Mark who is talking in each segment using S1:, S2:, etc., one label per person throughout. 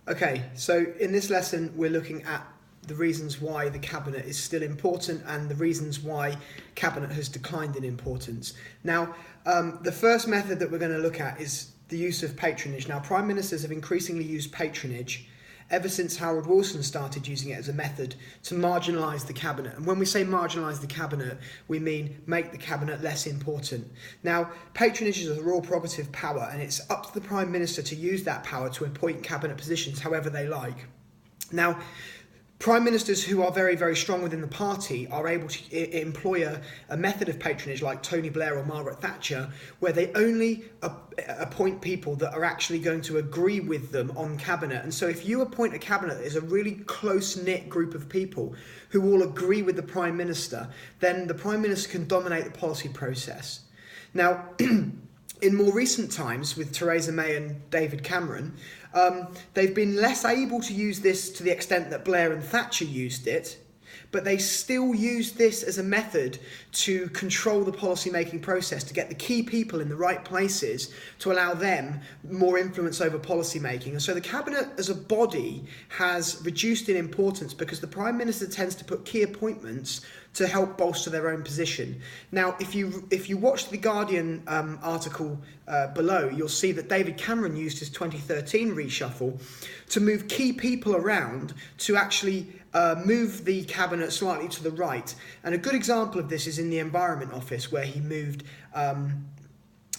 S1: Okay, so in this lesson we're looking at the reasons why the cabinet is still important and the reasons why cabinet has declined in importance. Now, the first method that we're going to look at is the use of patronage. Now, prime ministers have increasingly used patronage ever since Harold Wilson started using it as a method to marginalise the cabinet. And when we say marginalise the cabinet, we mean make the cabinet less important. Now, patronage is a royal prerogative power, and it's up to the prime minister to use that power to appoint cabinet positions however they like. Now, prime ministers who are very, very strong within the party are able to employ a method of patronage like Tony Blair or Margaret Thatcher, where they only appoint people that are actually going to agree with them on cabinet. And so if you appoint a cabinet that is a really close-knit group of people who all agree with the prime minister, then the prime minister can dominate the policy process. Now, in more recent times, with Theresa May and David Cameron, they've been less able to use this to the extent that Blair and Thatcher used it, but they still use this as a method to control the policy-making process, to get the key people in the right places, to allow them more influence over policy-making. And so the cabinet as a body has reduced in importance because the prime minister tends to put key appointments to help bolster their own position. Now, if you watch the Guardian article below, you'll see that David Cameron used his 2013 reshuffle to move key people around to actually move the cabinet slightly to the right. And a good example of this is in the Environment Office, where he moved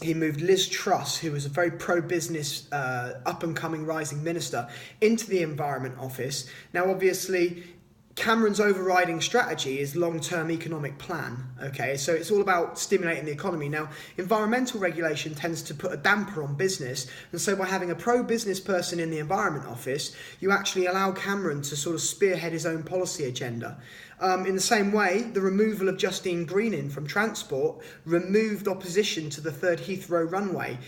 S1: Liz Truss, who was a very pro-business, up-and-coming rising minister, into the Environment Office. Now, obviously, Cameron's overriding strategy is long-term economic plan, okay? So it's all about stimulating the economy. Now, environmental regulation tends to put a damper on business, and so by having a pro-business person in the Environment Office, you actually allow Cameron to sort of spearhead his own policy agenda. In the same way, the removal of Justine Greening from Transport removed opposition to the third Heathrow runway.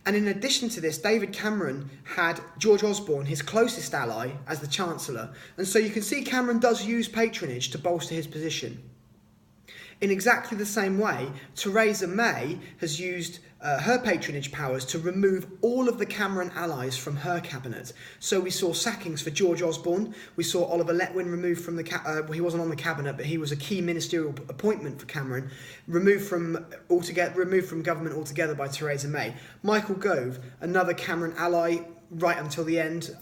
S1: And in addition to this, David Cameron had George Osborne, his closest ally, as the Chancellor. And so you can see Cameron does use patronage to bolster his position. In exactly the same way, Theresa May has used her patronage powers to remove all of the Cameron allies from her cabinet. So we saw sackings for George Osborne. We saw Oliver Letwin removed from the he wasn't on the cabinet, but he was a key ministerial appointment for Cameron, removed from government altogether by Theresa May. Michael Gove, another Cameron ally right until the end,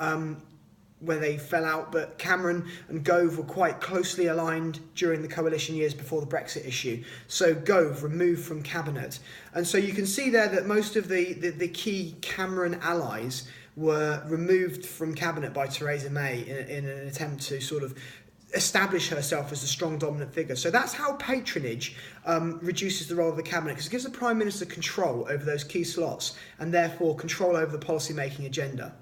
S1: where they fell out, but Cameron and Gove were quite closely aligned during the coalition years before the Brexit issue. So Gove removed from cabinet. And so you can see there that most of the key Cameron allies were removed from cabinet by Theresa May in an attempt to sort of establish herself as a strong dominant figure. So that's how patronage reduces the role of the cabinet, because it gives the prime minister control over those key slots and therefore control over the policy making agenda.